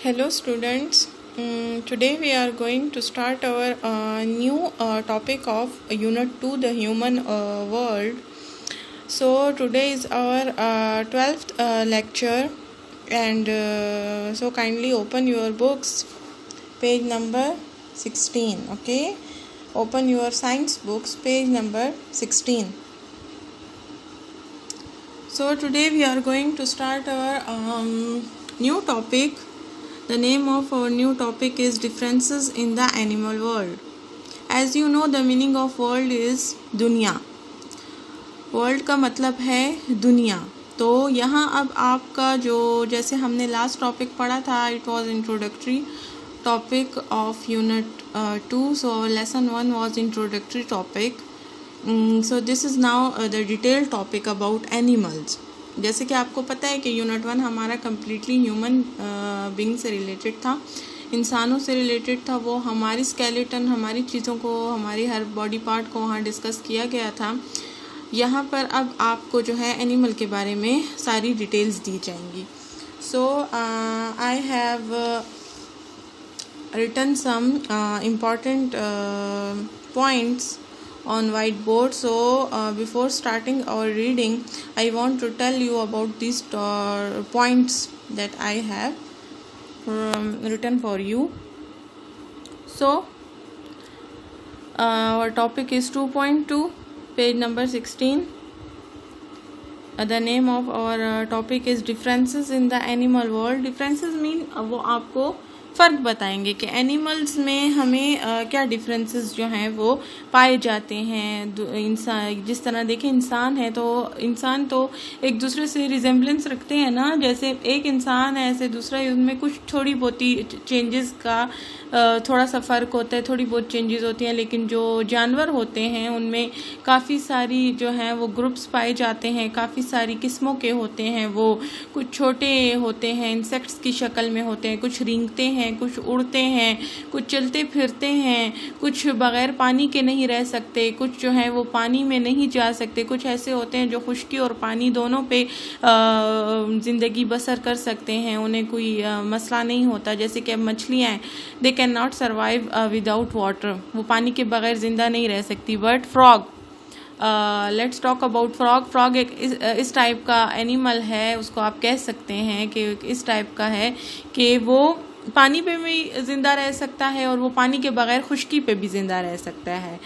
Hello students. Today we are going to start our new topic of Unit 2, the human world. So today is our 12th lecture, and so kindly open your books, page number 16. Okay, open your science books, page number 16. So today we are going to start our new topic. The name of our new topic is differences in the animal world. As you know, the meaning of world is दुनिया. World का मतलब है दुनिया. तो यहाँ अब आपका जो जैसे हमने लास्ट टॉपिक पढ़ा था, it was introductory topic of unit 2. So lesson 1 was introductory topic. So this is now the detail topic about animals. जैसे कि आपको पता है कि यूनिट 1 हमारा कम्प्लीटली ह्यूमन बीइंग से रिलेटेड था, इंसानों से रिलेटेड था. वो हमारी स्केलेटन, हमारी चीज़ों को, हमारी हर बॉडी पार्ट को वहाँ डिस्कस किया गया था. यहाँ पर अब आपको जो है एनिमल के बारे में सारी डिटेल्स दी जाएंगी. So I have written some important points on whiteboard. So before starting our reading, I want to tell you about these points that I have written for you. So our topic is 2.2, page number 16. The name of our topic is differences in the animal world. Differences mean वो आपको फ़र्क बताएंगे कि animals में हमें क्या differences जो हैं वो पाए जाते हैं. इंसान जिस तरह देखें, इंसान है तो इंसान तो एक दूसरे से रिजेम्बलेंस रखते हैं ना. जैसे एक इंसान है ऐसे दूसरा, उनमें कुछ थोड़ी बहुत चेंजेस का थोड़ा सा फ़र्क होता है, थोड़ी बहुत चेंजेस होती हैं. लेकिन जो जानवर होते हैं उनमें काफ़ी सारी जो हैं वो ग्रुप्स पाए जाते हैं, काफ़ी सारी किस्मों के होते हैं. वो कुछ छोटे होते हैं, इंसेक्ट्स की शक्ल में होते हैं, कुछ रेंगते हैं, कुछ उड़ते हैं, कुछ चलते फिरते हैं, कुछ बगैर पानी के नहीं रह सकते, कुछ जो है वो पानी में नहीं जा सकते, कुछ ऐसे होते हैं जो खुश्की और पानी दोनों पे ज़िंदगी बसर कर सकते हैं, उन्हें कोई मसला नहीं होता. जैसे कि अब मछलियाँ हैं, they can not survive without water, वो पानी के बगैर ज़िंदा नहीं रह सकती. But frog, let's talk about frog. Frog एक इस टाइप का एनिमल है, उसको आप कह सकते हैं कि इस टाइप का है कि वो पानी पे भी ज़िंदा रह सकता है और वो पानी के बगैर खुश्की पे भी ज़िंदा रह सकता है.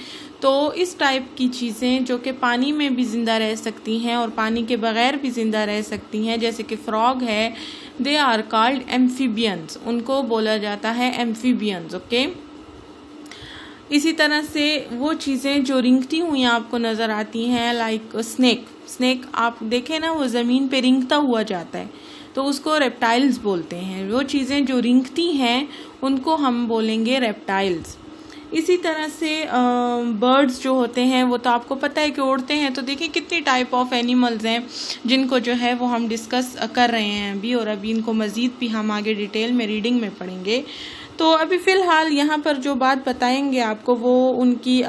तो इस टाइप की चीज़ें जो कि पानी में भी ज़िंदा रह सकती हैं और पानी के बगैर भी ज़िंदा रह सकती हैं, जैसे कि फ्रॉग है, दे आर कॉल्ड एम्फीबियंस. उनको बोला जाता है एम्फीबियंस. ओके. इसी तरह से वो चीज़ें जो रिंगती हुई आपको नज़र आती हैं, लाइक स्नेक. स्नेक आप देखें ना, वो ज़मीन पे रिंगता हुआ जाता है, तो उसको रेप्टाइल्स बोलते हैं. वो चीज़ें जो रिंगती हैं उनको हम बोलेंगे रेप्टाइल्स. इसी तरह से बर्ड्स जो होते हैं वो तो आपको पता है कि उड़ते हैं. तो देखिए कितनी टाइप ऑफ एनिमल्स हैं जिनको जो है वो हम डिस्कस कर रहे हैं अभी, और अभी इनको मज़ीद भी हम आगे डिटेल में रीडिंग में पढ़ेंगे. तो अभी फ़िलहाल यहाँ पर जो बात बताएंगे आपको वो उनकी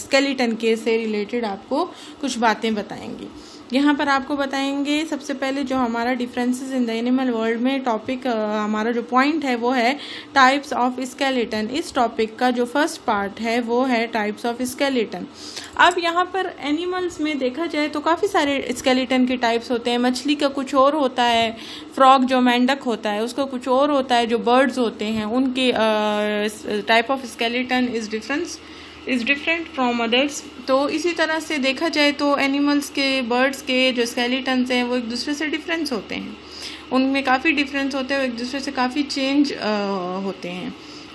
स्केलेटन के से रिलेटेड आपको कुछ बातें बताएंगी. यहाँ पर आपको बताएंगे सबसे पहले जो हमारा differences in the animal world में टॉपिक, हमारा जो पॉइंट है वो है टाइप्स ऑफ स्केलेटन. इस टॉपिक का जो फर्स्ट पार्ट है वो है टाइप्स ऑफ स्केलेटन. अब यहाँ पर एनिमल्स में देखा जाए तो काफ़ी सारे स्केलेटन के टाइप्स होते हैं. मछली का कुछ और होता है, फ्रॉग जो मेंढक होता है उसका कुछ और होता है, जो बर्ड्स होते हैं उनके type of skeleton is different from others. तो इसी तरह से देखा जाए तो एनिमल्स के, बर्ड्स के जो स्केलेटन्स हैं वो एक दूसरे से डिफरेंस होते हैं, उनमें काफ़ी डिफरेंस होते हैं, एक दूसरे से काफ़ी चेंज होते हैं.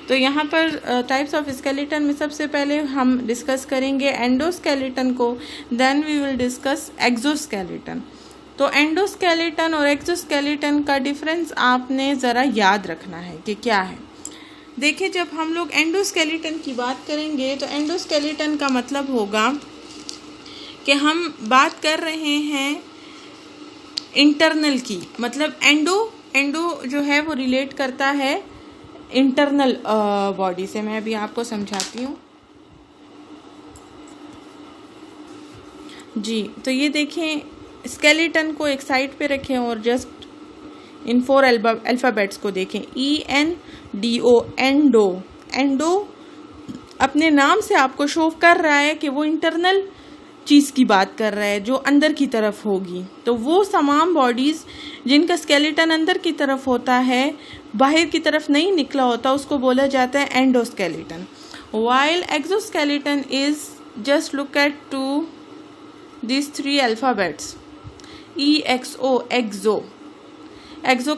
तो यहाँ पर टाइप्स ऑफ स्केलेटन में सबसे पहले हम डिस्कस करेंगे एंडोस्केलेटन को, then we will discuss exoskeleton. तो एंडोस्केलेटन और एक्सोस्केलेटन का डिफरेंस आपने ज़रा याद रखना है कि क्या है. देखिए, जब हम लोग एंडोस्केलेटन की बात करेंगे तो एंडोस्केलेटन का मतलब होगा कि हम बात कर रहे हैं इंटरनल की. मतलब एंडो जो है वो रिलेट करता है इंटरनल बॉडी से. मैं अभी आपको समझाती हूँ जी. तो ये देखें, स्केलेटन को एक साइड पे रखें और जस्ट इन 4 अल्फ़ाबेट्स को देखें, ENDO, एंडो। एंडो अपने नाम से आपको शो कर रहा है कि वो इंटरनल चीज़ की बात कर रहा है जो अंदर की तरफ होगी। तो वो तमाम बॉडीज़ जिनका स्केलेटन अंदर की तरफ होता है, बाहर की तरफ नहीं निकला होता, उसको बोला जाता है endoskeleton. While exoskeleton is just look at to this 3 alphabets, EXO, exo. Exo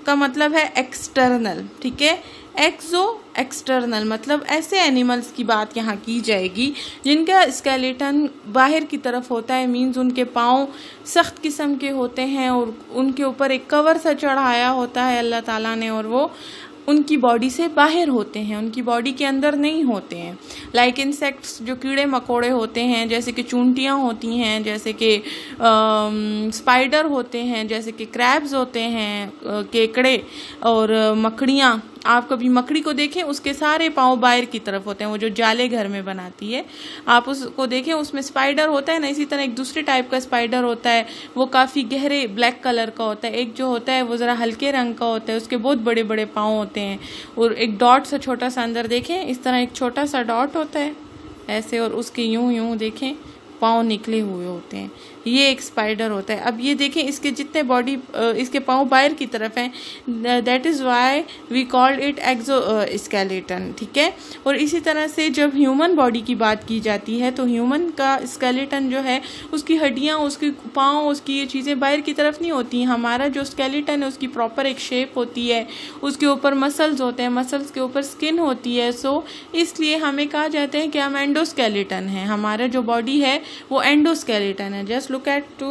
का मतलब है एक्सटर्नल, ठीक है। एक्सो एक्सटर्नल मतलब ऐसे एनिमल्स की बात यहाँ की जाएगी जिनका स्केलेटन बाहर की तरफ होता है, मीन्स उनके पाँव सख्त किस्म के होते हैं और उनके ऊपर एक कवर सा चढ़ाया होता है अल्लाह ताला ने, और वो उनकी बॉडी से बाहर होते हैं, उनकी बॉडी के अंदर नहीं होते हैं। लाइक इंसेक्ट्स, जो कीड़े मकोड़े होते हैं, जैसे कि चूंटियाँ होती हैं, जैसे कि स्पाइडर होते हैं, जैसे कि क्रैब्स होते हैं, केकड़े और मकड़ियाँ। आप कभी मकड़ी को देखें, उसके सारे पाँव बाहर की तरफ होते हैं, वो जो जाले घर में बनाती है, आप उसको देखें, उसमें स्पाइडर होता है ना। इसी तरह एक दूसरे टाइप का स्पाइडर होता है, वो काफ़ी गहरे ब्लैक कलर का होता है। एक जो होता है वो ज़रा हल्के रंग का होता है, उसके बहुत बड़े बड़े पाँव होते हैं, और एक डॉट सा छोटा सा अंदर देखें, इस तरह एक छोटा सा डॉट होता है ऐसे, और उसके यूं यूं देखें पाँव निकले हुए होते हैं, ये एक स्पाइडर होता है। अब ये देखें, इसके जितने बॉडी, इसके पाँव बाहर की तरफ हैं, that is why we called it exoskeleton, ठीक है। और इसी तरह से जब ह्यूमन बॉडी की बात की जाती है तो ह्यूमन का स्केलेटन जो है, उसकी हड्डियाँ, उसकी पाँव, उसकी ये चीज़ें बाहर की तरफ नहीं होती। हमारा जो स्केलेटन है उसकी प्रॉपर एक शेप होती है, उसके ऊपर मसल्स होते हैं, मसल्स के ऊपर स्किन होती है। सो इसलिए हमें कहा जाता है कि हम एंडोस्केलेटन हैं, हमारा जो बॉडी है वो एंडोस्केलेटन है। Just look at to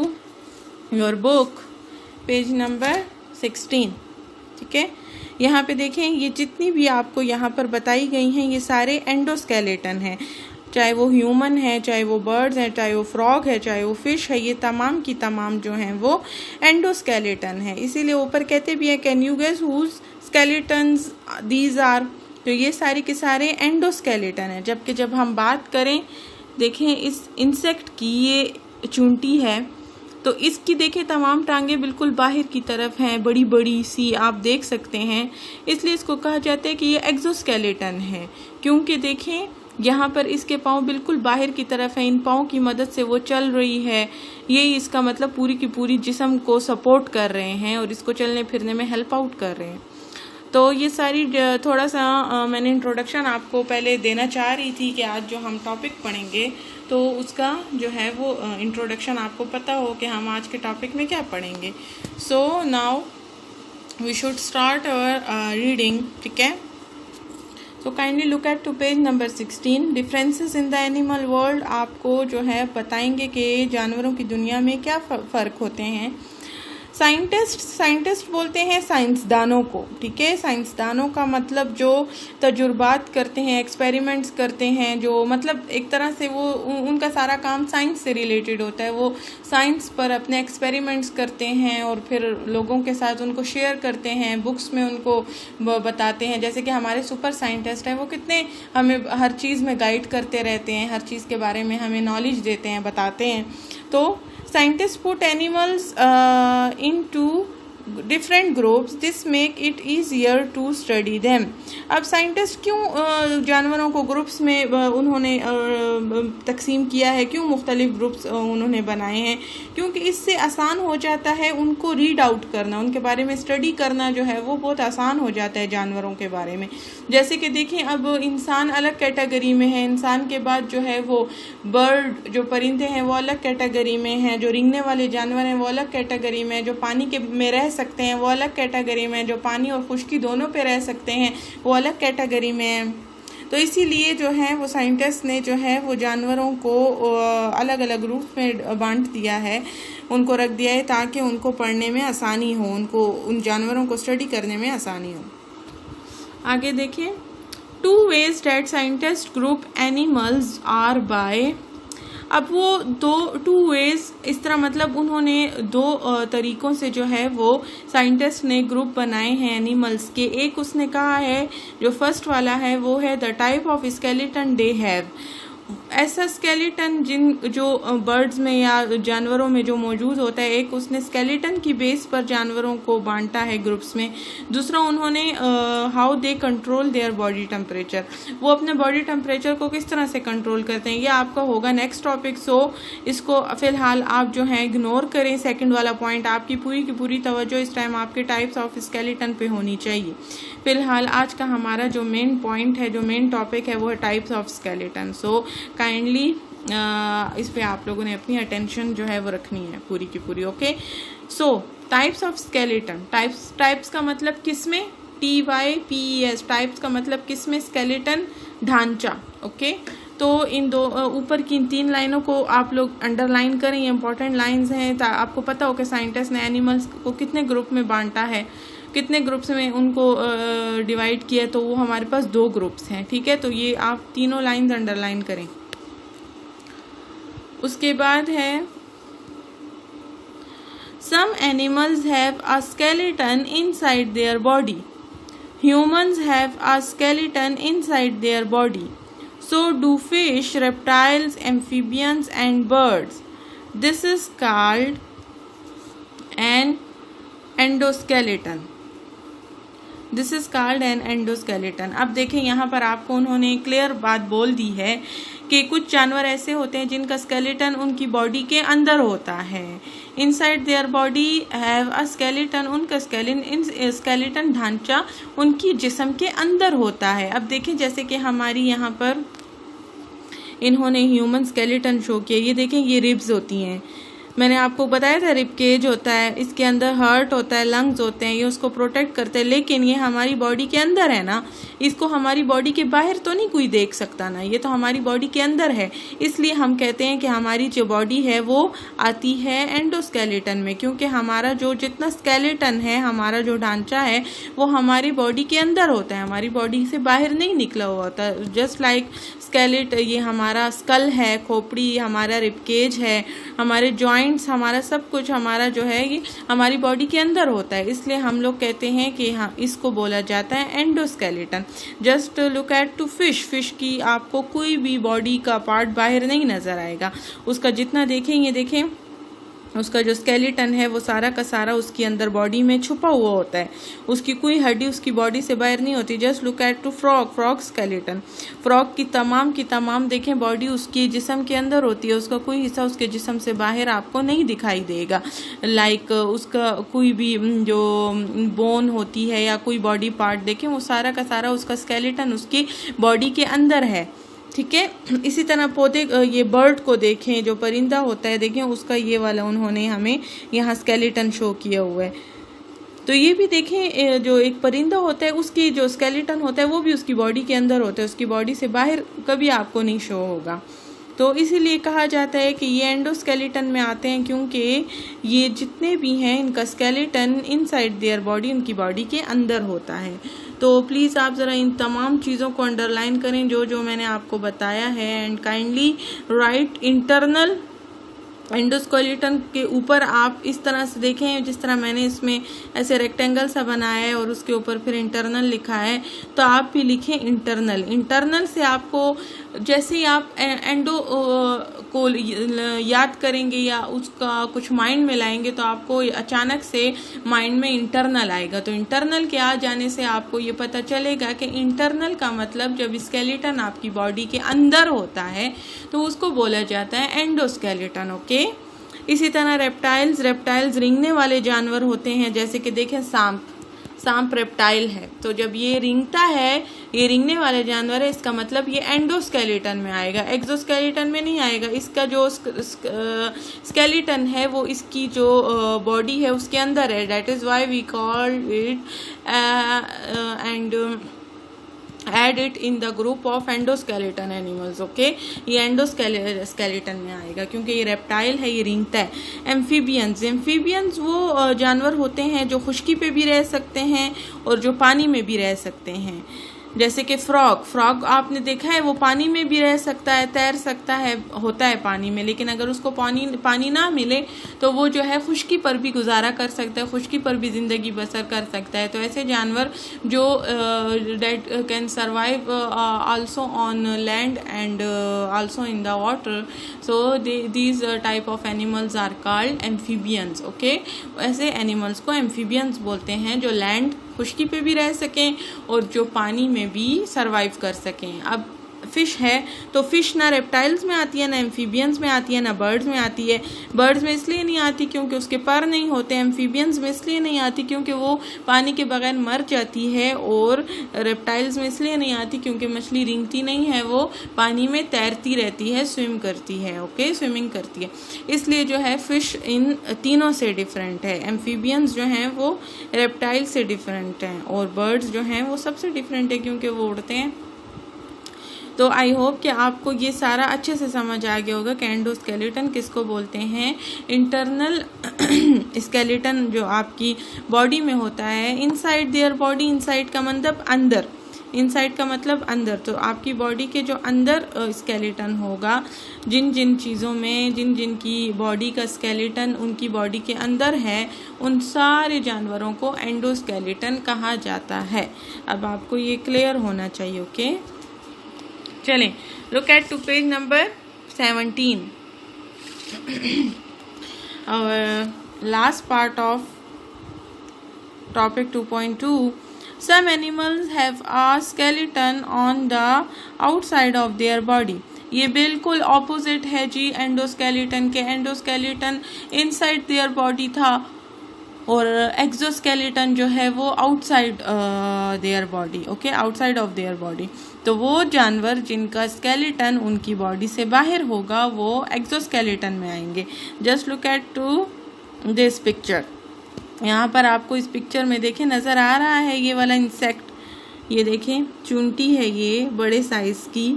your book page number 16, ठीक है। यहाँ पे देखें, ये जितनी भी आपको यहाँ पर बताई गई हैं ये सारे एंडोस्केलेटन हैं, चाहे वो ह्यूमन है, चाहे वो बर्ड्स हैं, चाहे वो फ्रॉग है, चाहे वो फिश है, ये तमाम की तमाम जो हैं वो एंडोस्केलेटन है। इसीलिए ऊपर कहते भी हैं, can you guess whose skeletons these are. तो ये सारे के सारे एंडोस्केलेटन है। जबकि जब हम बात करें, देखें इस इंसेक्ट की, ये चूंटी है, तो इसकी देखें तमाम टांगें बिल्कुल बाहर की तरफ हैं, बड़ी बड़ी सी आप देख सकते हैं, इसलिए इसको कहा जाता है कि ये एक्सोस्केलेटन है। क्योंकि देखें यहाँ पर इसके पाँव बिल्कुल बाहर की तरफ हैं, इन पाँव की मदद से वो चल रही है, यही इसका मतलब पूरी की पूरी जिस्म को सपोर्ट कर रहे हैं और इसको चलने फिरने में हेल्प आउट कर रहे हैं। तो ये सारी थोड़ा सा मैंने इंट्रोडक्शन आपको पहले देना चाह रही थी कि आज जो हम टॉपिक पढ़ेंगे तो उसका जो है वो इंट्रोडक्शन आपको पता हो कि हम आज के टॉपिक में क्या पढ़ेंगे। So now we should start our reading, ठीक है। So kindly look at to page number 16। Differences in the animal world आपको जो है बताएंगे कि जानवरों की दुनिया में क्या फ़र्क होते हैं। साइंटिस्ट बोलते हैं साइंसदानों को, ठीक है। साइंसदानों का मतलब जो तजुर्बात करते हैं, एक्सपेरिमेंट्स करते हैं, जो मतलब एक तरह से वो उनका सारा काम साइंस से रिलेटेड होता है। वो साइंस पर अपने एक्सपेरिमेंट्स करते हैं और फिर लोगों के साथ उनको शेयर करते हैं, बुक्स में उनको बताते हैं। जैसे कि हमारे सुपर साइंटिस्ट हैं, वो कितने हमें हर चीज़ में गाइड करते रहते हैं, हर चीज़ के बारे में हमें नॉलेज देते हैं, बताते हैं। तो scientists put animals into different groups. This make it easier to study them. अब साइंटिस्ट क्यों जानवरों को ग्रुप्स में उन्होंने तकसीम किया है, क्यों मुख्तलिफ ग्रुप्स उन्होंने बनाए हैं? क्योंकि इससे आसान हो जाता है उनको रीड आउट करना, उनके बारे में स्टडी करना जो है वो बहुत आसान हो जाता है जानवरों के बारे में। जैसे कि देखें, अब इंसान अलग कैटेगरी में है, इंसान के बाद जो है वो बर्ड, जो परिंदे हैं वो अलग कैटेगरी में हैं, जो रेंगने वाले जानवर हैं वो अलग कैटेगरी में, जो पानी के में रह सकते हैं वो अलग कैटेगरी में, जो पानी और खुश्की दोनों पे रह सकते हैं वो अलग कैटेगरी में हैं। तो इसीलिए जो है वो साइंटिस्ट ने जो है वो जानवरों को अलग अलग रूप में बांट दिया है, उनको रख दिया है ताकि उनको पढ़ने में आसानी हो, उनको उन जानवरों को स्टडी करने में आसानी हो। आगे देखिए, 2 ways that scientists group animals are by। अब वो 2 ways इस तरह, मतलब उन्होंने 2 तरीक़ों से जो है वो साइंटिस्ट ने ग्रुप बनाए हैं एनिमल्स के। एक उसने कहा है, जो फर्स्ट वाला है वो है the type of skeleton they have. ऐसा स्केलेटन जो बर्ड्स में या जानवरों में जो मौजूद होता है, एक उसने स्केलेटन की बेस पर जानवरों को बांटा है ग्रुप्स में। दूसरा उन्होंने how they control their body temperature, वो अपने बॉडी टेम्परेचर को किस तरह से कंट्रोल करते हैं, ये आपका होगा नेक्स्ट टॉपिक। सो इसको फिलहाल आप जो है इग्नोर करें। सेकंड वाला पॉइंट, आपकी पूरी की पूरी तवज्जो इस टाइम आपके टाइप्स ऑफ स्केलेटन पे होनी चाहिए। फिलहाल आज का हमारा जो मेन पॉइंट है, जो मेन टॉपिक है, वो है types of skeleton. So kindly इस पे आप लोगों ने अपनी अटेंशन जो है वो रखनी है पूरी की पूरी। Okay, so types of skeleton, types का मतलब किसमें, TYPES, टाइप्स का मतलब किसमें, स्केलेटन, ढांचा। ओके, तो इन दो ऊपर की इन 3 लाइनों को आप लोग अंडरलाइन करें, ये इंपॉर्टेंट लाइंस हैं। आपको पता हो कि साइंटिस्ट ने एनिमल्स को कितने ग्रुप में बांटा है, कितने ग्रुप्स में उनको डिवाइड किया, तो वो हमारे पास 2 ग्रुप्स हैं। ठीक है, तो ये आप तीनों लाइंस अंडरलाइन करें। उसके बाद है some animals have a skeleton inside their body, humans have a skeleton inside their body, so do fish, reptiles, amphibians and birds. This is called an endoskeleton. This is called an endoskeleton. अब देखें, यहाँ पर आपको उन्होंने clear बात बोल दी है कि कुछ जानवर ऐसे होते हैं जिनका स्केलेटन उनकी बॉडी के अंदर होता है। Inside their body have a skeleton, उनका स्केलेटन ढांचा उनकी जिस्म के अंदर होता है। अब देखें, जैसे कि हमारी यहाँ पर इन्होंने ह्यूमन स्केलेटन शो किया, ये देखें, ये रिब्स होती हैं। मैंने आपको बताया था रिब केज होता है, इसके अंदर हार्ट होता है, लंग्स होते हैं, ये उसको प्रोटेक्ट करते हैं। लेकिन ये हमारी बॉडी के अंदर है ना, इसको हमारी बॉडी के बाहर तो नहीं कोई देख सकता ना, ये तो हमारी बॉडी के अंदर है। इसलिए हम कहते हैं कि हमारी जो बॉडी है वो आती है एंडोस्केलेटन में, क्योंकि हमारा जो जितना स्केलेटन है, हमारा जो ढांचा है, वो हमारी बॉडी के अंदर होता है, हमारी बॉडी से बाहर नहीं निकला हुआ होता। जस्ट लाइक स्केलेट, ये हमारा स्कल है, खोपड़ी, हमारा रिबकेज है, हमारे जॉइंट्स, हमारा सब कुछ हमारा जो है ये हमारी बॉडी के अंदर होता है। इसलिए हम लोग कहते हैं कि हाँ, इसको बोला जाता है endoskeleton. Just look at to fish, fish की आपको कोई भी बॉडी का पार्ट बाहर नहीं नजर आएगा, उसका जितना देखेंगे, देखें उसका जो स्केलेटन है वो सारा का सारा उसके अंदर बॉडी में छुपा हुआ होता है, उसकी कोई हड्डी उसकी बॉडी से बाहर नहीं होती। Just look at to frog, frog skeleton, frog की तमाम देखें बॉडी उसकी जिस्म के अंदर होती है, उसका कोई हिस्सा उसके जिस्म से बाहर आपको नहीं दिखाई देगा। लाइक उसका कोई भी जो बोन होती है या कोई बॉडी पार्ट देखें, वो सारा का सारा उसका स्केलेटन उसकी बॉडी के अंदर है। ठीक है, इसी तरह पौधे, ये बर्ड को देखें, जो परिंदा होता है, देखें उसका ये वाला उन्होंने हमें यहाँ स्केलेटन शो किया हुआ है। तो ये भी देखें, जो एक परिंदा होता है उसकी जो स्केलेटन होता है वो भी उसकी बॉडी के अंदर होता है, उसकी बॉडी से बाहर कभी आपको नहीं शो होगा। तो इसीलिए कहा जाता है कि ये एंडोस्केलेटन में आते हैं, क्योंकि ये जितने भी हैं इनका स्केलेटन इनसाइड देयर बॉडी, उनकी बॉडी के अंदर होता है। तो प्लीज़ आप ज़रा इन तमाम चीज़ों को अंडरलाइन करें जो मैंने आपको बताया है, and kindly right internal endoskeleton के ऊपर आप इस तरह से देखें, जिस तरह मैंने इसमें ऐसे रेक्टेंगल सा बनाया है और उसके ऊपर फिर इंटरनल लिखा है, तो आप भी लिखें इंटरनल। इंटरनल से आपको जैसे ही आप एंडो को याद करेंगे या उसका कुछ माइंड में लाएंगे, तो आपको अचानक से माइंड में इंटरनल आएगा। तो इंटरनल के आ जाने से आपको ये पता चलेगा कि इंटरनल का मतलब जब स्केलेटन आपकी बॉडी के अंदर होता है तो उसको बोला जाता है एंडोस्केलेटन। ओके, इसी तरह रेप्टाइल्स रेंगने वाले जानवर होते हैं, जैसे कि देखें सांप रेप्टाइल है, तो जब ये रेंगता है, ये रेंगने वाले जानवर है, इसका मतलब ये एंडोस्केलेटन में आएगा, एक्सोस्केलेटन में नहीं आएगा। इसका जो स्केलेटन है वो इसकी जो बॉडी है उसके अंदर है, that is why we call it and add it in the group of endoskeleton animals. Okay, ये एंडोस्केलेटन में आएगा क्योंकि ये रेप्टाइल है, ये रेंगता है। एम्फीबियंस वो जानवर होते हैं जो खुश्की पे भी रह सकते हैं और जो पानी में भी रह सकते हैं। जैसे कि फ्रॉग आपने देखा है वो पानी में भी रह सकता है, तैर सकता है, होता है पानी में, लेकिन अगर उसको पानी ना मिले तो वो जो है खुश्की पर भी गुजारा कर सकता है, खुश्की पर भी ज़िंदगी बसर कर सकता है। तो ऐसे जानवर जो that can survive also on land and also in the water, so these type of animals are called amphibians. Okay, ऐसे एनिमल्स को एम्फीबियंस बोलते हैं जो लैंड खुश्की पे भी रह सकें और जो पानी में भी सरवाइव कर सकें। अब फिश है तो फिश ना रेप्टाइल्स में आती है, ना एम्फीबियंस में आती है, ना बर्ड्स में आती है। बर्ड्स में इसलिए नहीं आती क्योंकि उसके पर नहीं होते, एम्फीबियंस में इसलिए नहीं आती क्योंकि वो पानी के बगैर मर जाती है, और रेप्टाइल्स में इसलिए नहीं आती क्योंकि मछली रेंगती नहीं है, वो पानी में तैरती रहती है, स्विम करती है। ओके, स्विमिंग करती है। इसलिए जो है फिश इन तीनों से डिफरेंट है। एम्फीबियंस जो हैं वो रेप्टाइल से डिफरेंट हैं, और बर्ड्स जो हैं वो सबसे डिफरेंट है क्योंकि वो उड़ते हैं। तो आई होप कि आपको ये सारा अच्छे से समझ आ गया होगा कि एंडोस्केलेटन किसको बोलते हैं। इंटरनल स्केलेटन जो आपकी बॉडी में होता है, इनसाइड देयर बॉडी, इनसाइड का मतलब अंदर, इनसाइड का मतलब अंदर। तो आपकी बॉडी के जो अंदर स्केलेटन होगा, जिन जिन चीज़ों में जिन जिन की बॉडी का स्केलेटन उनकी बॉडी के अंदर है, उन सारे जानवरों को एंडोस्केलेटन कहा जाता है। अब आपको ये क्लियर होना चाहिए। ओके, चलें, look at to page number 17, our last part of topic 2.2. Some animals have a skeleton on the outside of their body. ये बिल्कुल ऑपोजिट है जी एंडोस्केलेटन के। एंडोस्केलेटन इनसाइड देयर बॉडी था और एक्सोस्केलेटन जो है वो outside their body. Okay, outside of their body. तो वो जानवर जिनका स्केलेटन उनकी बॉडी से बाहर होगा वो एक्सोस्केलेटन में आएंगे। Just look at to this picture. यहाँ पर आपको इस पिक्चर में देखें नज़र आ रहा है ये वाला इंसेक्ट, ये देखें चूंटी है ये बड़े साइज़ की,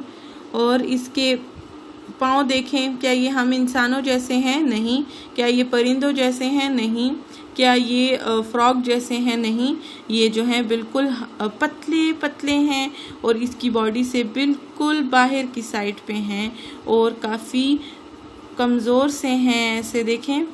और इसके पाँव देखें, क्या ये हम इंसानों जैसे हैं? नहीं। क्या ये परिंदों जैसे हैं? नहीं। क्या ये फ्रॉग जैसे हैं? नहीं। ये जो हैं बिल्कुल पतले पतले हैं और इसकी बॉडी से बिल्कुल बाहर की साइड पे हैं और काफ़ी कमज़ोर से हैं। ऐसे देखें,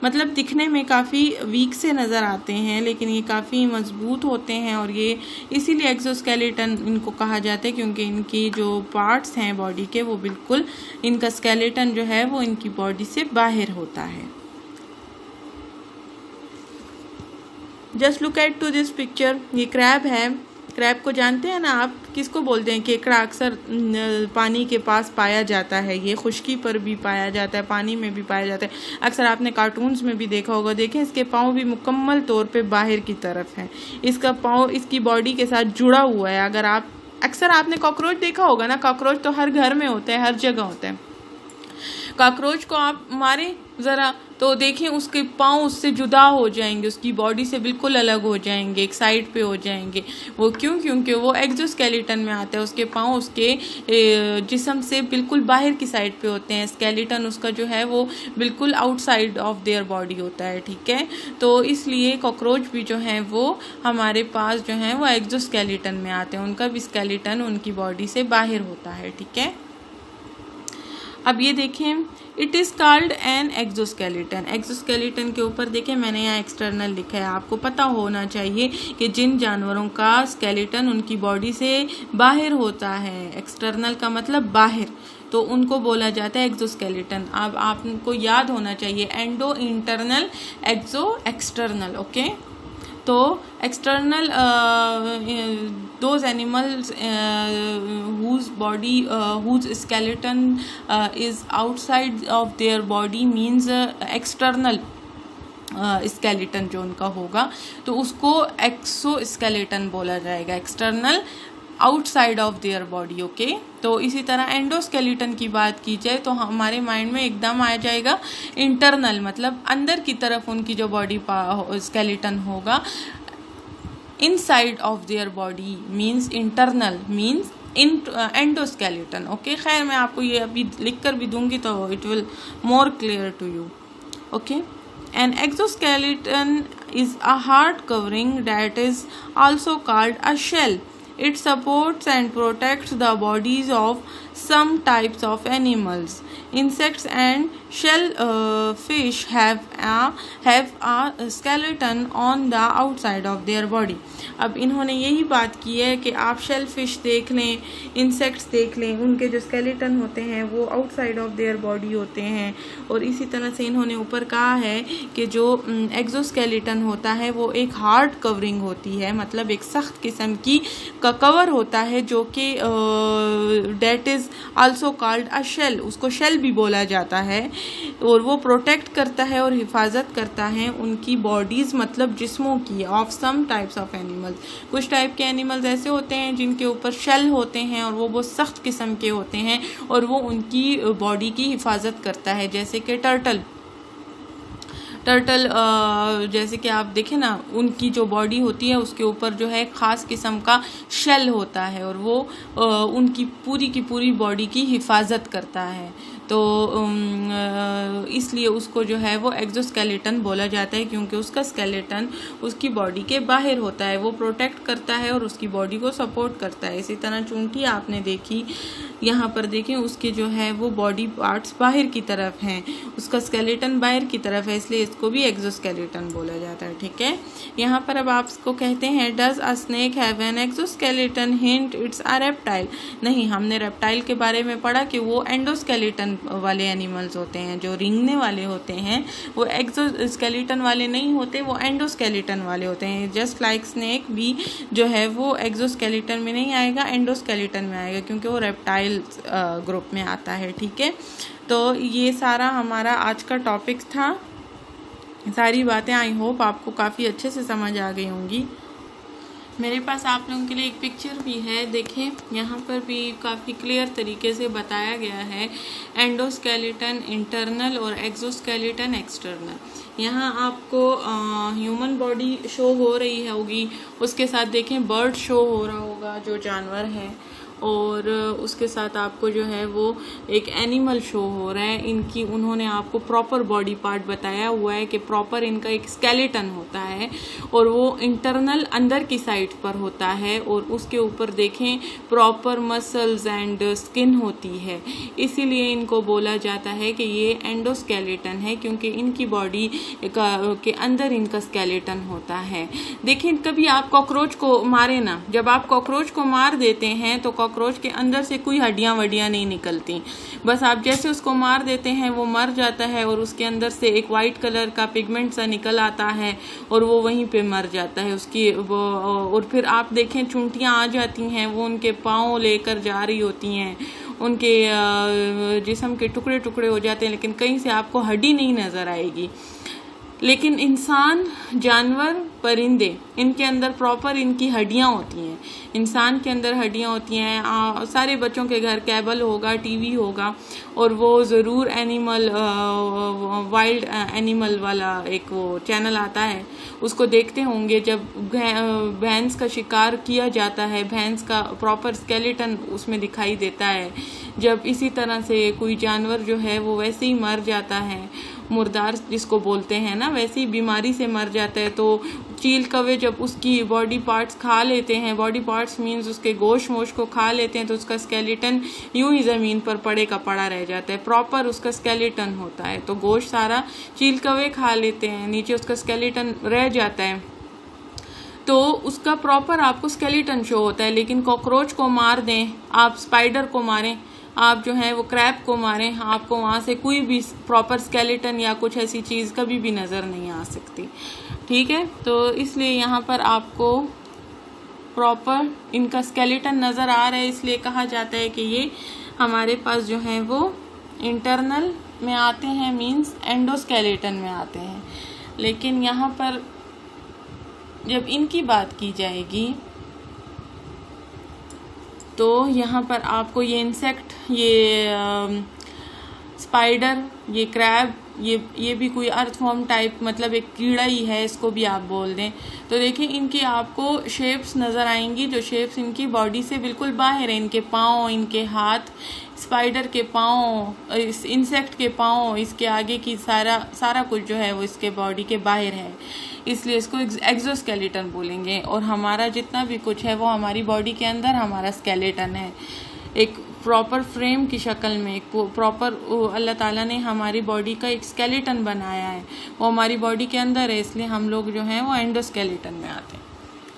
मतलब दिखने में काफ़ी वीक से नज़र आते हैं लेकिन ये काफ़ी मजबूत होते हैं, और ये इसीलिए एक्सोस्केलेटन इनको कहा जाता है क्योंकि इनकी जो पार्ट्स हैं बॉडी के वो बिल्कुल, इनका स्केलेटन जो है वो इनकी बॉडी से बाहर होता है। Just look at to this picture. ये क्रैब है। क्रैब को जानते हैं ना आप, किसको बोलते हैं? केकड़ा अक्सर पानी के पास पाया जाता है। ये खुश्की पर भी पाया जाता है, पानी में भी पाया जाता है। अक्सर आपने कार्टून्स में भी देखा होगा। देखें इसके पाँव भी मुकम्मल तौर पे बाहर की तरफ हैं। इसका पाँव इसकी बॉडी के साथ जुड़ा हुआ है। अगर आप अक्सर आपने कॉकरोच देखा होगा ना, कॉकरोच तो हर घर में होता है, हर जगह होता है। कॉकरोच को आप मारें ज़रा तो देखें उसके पाँव उससे जुदा हो जाएंगे, उसकी बॉडी से बिल्कुल अलग हो जाएंगे, एक साइड पे हो जाएंगे। वो क्यों? क्योंकि वो एक्सोस्केलेटन में आता है। उसके पाँव उसके जिस्म से बिल्कुल बाहर की साइड पे होते हैं। स्केलेटन उसका जो है वो बिल्कुल आउटसाइड ऑफ देयर बॉडी होता है। ठीक है, तो इसलिए कॉकरोच भी जो हैं वो हमारे पास जो हैं वो एक्सोस्केलेटन में आते हैं। उनका भी स्केलेटन उनकी बॉडी से बाहर होता है। ठीक है, अब ये देखें, it is called an exoskeleton. Exoskeleton के ऊपर देखें मैंने यहाँ एक्सटर्नल लिखा है। आपको पता होना चाहिए कि जिन जानवरों का स्केलेटन उनकी बॉडी से बाहर होता है, एक्सटर्नल का मतलब बाहर, तो उनको बोला जाता है एक्सोस्केलेटन। अब आपको याद होना चाहिए एंडो, इंटरनल, एक्सो, एक्सटर्नल। ओके, तो external those animals whose body whose skeleton is outside of their body means external skeleton जो उनका होगा तो उसको एक्सोस्केलेटन बोला जाएगा, external outside of their body. Okay, तो इसी तरह एंडोस्केलेटन की बात की जाए तो हमारे माइंड में एकदम आ जाएगा इंटरनल, मतलब अंदर की तरफ उनकी जो बॉडी स्केलेटन होगा। Inside of their body means internal means endoskeleton. Okay, खैर मैं आपको ये अभी लिख कर भी दूंगी तो it will more clear to you. Okay, an exoskeleton is a hard covering that is also called a shell. It supports and protects the bodies of some types of animals. Insects and shellfish have a skeleton on the outside of their body. अब इन्होंने यही बात की है कि आप shellfish देख लें, इंसेक्ट्स देख लें, उनके जो स्केलेटन होते हैं वो आउटसाइड ऑफ देयर बॉडी होते हैं। और इसी तरह से इन्होंने ऊपर कहा है कि जो एक्जोस्केलेटन होता है वो एक हार्ड कवरिंग होती है, मतलब एक सख्त किस्म की का कवर होता है जो कि that is also called a shell, उसको शेल भी बोला जाता है। और वो प्रोटेक्ट करता है और हिफाजत करता है उनकी बॉडीज़, मतलब जिस्मों की, of some types of animals. कुछ टाइप के एनिमल्स ऐसे होते हैं जिनके ऊपर शेल होते हैं और वो बहुत सख्त किस्म के होते हैं और वो उनकी बॉडी की हिफाजत करता है, जैसे कि टर्टल जैसे कि आप देखें ना, उनकी जो बॉडी होती है उसके ऊपर जो है ख़ास किस्म का शेल होता है और वो उनकी पूरी की पूरी बॉडी की हिफाजत करता है। तो इसलिए उसको जो है वो एक्जोस्केलेटन बोला जाता है, क्योंकि उसका स्केलेटन उसकी बॉडी के बाहर होता है, वो प्रोटेक्ट करता है और उसकी बॉडी को सपोर्ट करता है। इसी तरह चूंटी आपने देखी, यहाँ पर देखें उसके जो है वो बॉडी पार्ट्स बाहर की तरफ हैं, उसका स्केलेटन बाहर की तरफ है, इसलिए इसको भी एक्जोस्केलेटन बोला जाता है। ठीक है, यहाँ पर अब आप इसको कहते हैं does a snake have an exoskeleton, hint it's a reptile. नहीं, हमने रेप्टाइल के बारे में पढ़ा कि वो एंडोस्केलेटन वाले एनिमल्स होते हैं, जो रिंगने वाले होते हैं वो एक्जोस्केलेटन वाले नहीं होते, वो एंडोस्केलेटन वाले होते हैं। जस्ट लाइक स्नेक भी जो है वो एक्जोस्केलेटन में नहीं आएगा, एंडोस्केलेटन में आएगा, क्योंकि वो रेप्टाइल ग्रुप में आता है। ठीक है, तो ये सारा हमारा आज का टॉपिक था। सारी बातें आई होप आपको काफ़ी अच्छे से समझ आ गई होंगी। मेरे पास आप लोगों के लिए एक पिक्चर भी है, देखें, यहाँ पर भी काफ़ी क्लियर तरीके से बताया गया है एंडोस्केलेटन इंटरनल और एक्सोस्केलेटन एक्सटर्नल। यहाँ आपको ह्यूमन बॉडी शो हो रही होगी, उसके साथ देखें बर्ड शो हो रहा होगा जो जानवर है, और उसके साथ आपको जो है वो एक एनिमल शो हो रहा है। इनकी उन्होंने आपको प्रॉपर बॉडी पार्ट बताया हुआ है कि प्रॉपर इनका एक स्केलेटन होता है और वो इंटरनल अंदर की साइड पर होता है, और उसके ऊपर देखें प्रॉपर मसल्स एंड स्किन होती है, इसीलिए इनको बोला जाता है कि ये एंडोस्केलेटन है, क्योंकि इनकी बॉडी के अंदर इनका स्केलेटन होता है। देखें, कभी आप कॉकरोच को मारे ना, जब आप कॉकरोच को मार देते हैं तो कॉकरोच के अंदर से कोई हड्डियां वड्डियां नहीं निकलती, बस आप जैसे उसको मार देते हैं वो मर जाता है और उसके अंदर से एक वाइट कलर का पिगमेंट सा निकल आता है और वो वहीं पे मर जाता है उसकी वो। और फिर आप देखें चूंटियां आ जाती हैं, वो उनके पाँव लेकर जा रही होती हैं, उनके जिस्म के टुकड़े टुकड़े हो जाते हैं, लेकिन कहीं से आपको हड्डी नहीं नज़र आएगी। लेकिन इंसान, जानवर, परिंदे, इनके अंदर प्रॉपर इनकी हड्डियां होती हैं, इंसान के अंदर हड्डियां होती हैं। सारे बच्चों के घर केबल होगा, टीवी होगा, और वो ज़रूर एनिमल, वाइल्ड एनिमल वाला एक वो चैनल आता है, उसको देखते होंगे। जब भैंस का शिकार किया जाता है, भैंस का प्रॉपर स्केलेटन उसमें दिखाई देता है। जब इसी तरह से कोई जानवर जो है वो वैसे ही मर जाता है, मुर्दार जिसको बोलते हैं ना, वैसे ही बीमारी से मर जाता है, तो चील कौवे जब उसकी बॉडी पार्ट्स खा लेते हैं, बॉडी पार्ट्स मीन्स उसके गोश्त मोश को खा लेते हैं, तो उसका स्केलेटन यूं ही ज़मीन पर पड़े का पड़ा रह जाता है, प्रॉपर उसका स्केलेटन होता है। तो गोश्त सारा चील कौवे खा लेते हैं, नीचे उसका स्केलेटन रह जाता है, तो उसका प्रॉपर आपको स्केलेटन शो होता है। लेकिन कॉकरोच को मार दें आप, स्पाइडर को मारें आप, जो है वो क्रैब को मारें, आपको वहाँ से कोई भी प्रॉपर स्केलेटन या कुछ ऐसी चीज़ कभी भी नज़र नहीं आ सकती। ठीक है, तो इसलिए यहाँ पर आपको प्रॉपर इनका स्केलेटन नज़र आ रहा है, इसलिए कहा जाता है कि ये हमारे पास जो है वो इंटरनल में आते हैं, मीन्स एंडोस्केलेटन में आते हैं। लेकिन यहाँ पर जब इनकी बात की जाएगी तो यहाँ पर आपको ये इंसेक्ट, ये स्पाइडर, ये क्रैब, ये भी कोई अर्थवॉर्म टाइप, मतलब एक कीड़ा ही है, इसको भी आप बोल दें। तो देखिए इनकी आपको शेप्स नज़र आएंगी, जो शेप्स इनकी बॉडी से बिल्कुल बाहर है। इनके पाँव, इनके हाथ, स्पाइडर के पाँव, इस इंसेक्ट के पाँव, इसके आगे की सारा कुछ जो है वो इसके बॉडी के बाहर है। इसलिए इसको एक्सोस्केलेटन बोलेंगे। और हमारा जितना भी कुछ है वो हमारी बॉडी के अंदर हमारा स्केलेटन है, एक प्रॉपर फ्रेम की शक्ल में, एक प्रॉपर अल्लाह ताला ने हमारी बॉडी का एक स्केलेटन बनाया है, वो हमारी बॉडी के अंदर है, इसलिए हम लोग जो हैं वो एंडोस्केलेटन में आते हैं।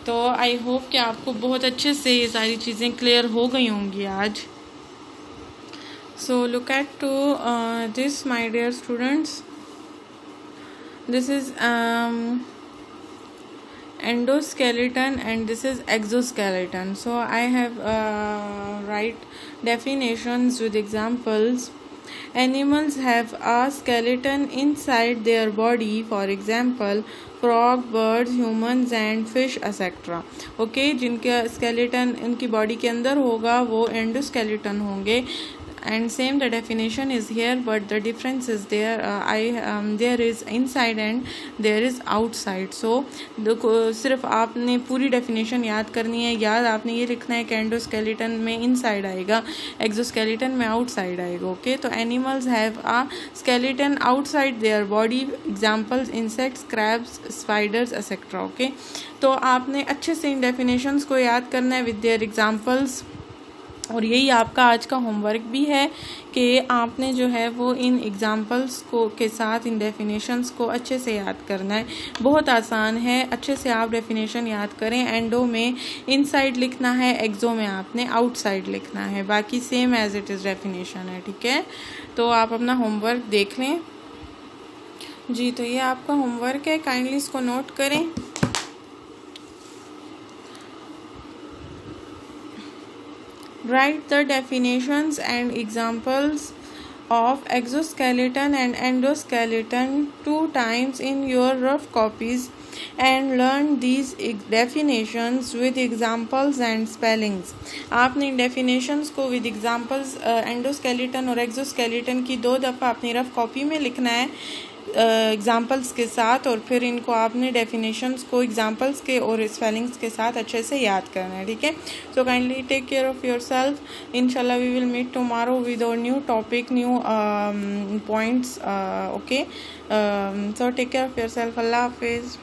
तो आई होप कि आपको बहुत अच्छे से ये सारी चीज़ें क्लियर हो गई होंगी आज। So look at to this my dear students, this is endoskeleton and this is exoskeleton. So I have write definitions with examples. Animals have a skeleton inside their body, for example frog, birds, humans and fish etc. Okay, जिनका skeleton उनकी body के अंदर होगा वो endoskeleton होंगे। And same the definition is here, but the difference is there there is inside and there is outside. So सिर्फ आपने पूरी definition याद करनी है, याद आपने ये लिखना है कि एंडोस्केलेटन में इनसाइड आएगा, एक्सोस्केलेटन में आउटसाइड आएगा। ओके, तो animals have a skeleton outside their body, examples insects, crabs, spiders etcetera. Okay, तो आपने अच्छे से इन डेफिनेशंस को याद करना है विद देयर एग्जांपल्स, और यही आपका आज का होमवर्क भी है कि आपने जो है वो इन एग्जांपल्स को के साथ इन डेफिनेशंस को अच्छे से याद करना है। बहुत आसान है, अच्छे से आप डेफिनेशन याद करें। एंडो में इनसाइड लिखना है, एक्सो में आपने आउटसाइड लिखना है, बाकी same as it is definition है। ठीक है, तो आप अपना होमवर्क देख लें जी। तो ये आपका होमवर्क है, काइंडली इसको नोट करें। Write the definitions and examples of exoskeleton and endoskeleton 2 times in your rough copies and learn these definitions with examples and spellings. आपने definitions को with examples endoskeleton और exoskeleton की 2 दफ़ा अपनी रफ कॉपी में लिखना है एग्जाम्पल्स के साथ, और फिर इनको आपने डेफिनेशंस को एग्जाम्पल्स के और स्पेलिंग्स के साथ अच्छे से याद करना है। ठीक है, so kindly take care of yourself. इंशाल्लाह we will meet tomorrow with a new topic, new points. Okay, so take care of yourself. अल्लाह हाफिज़।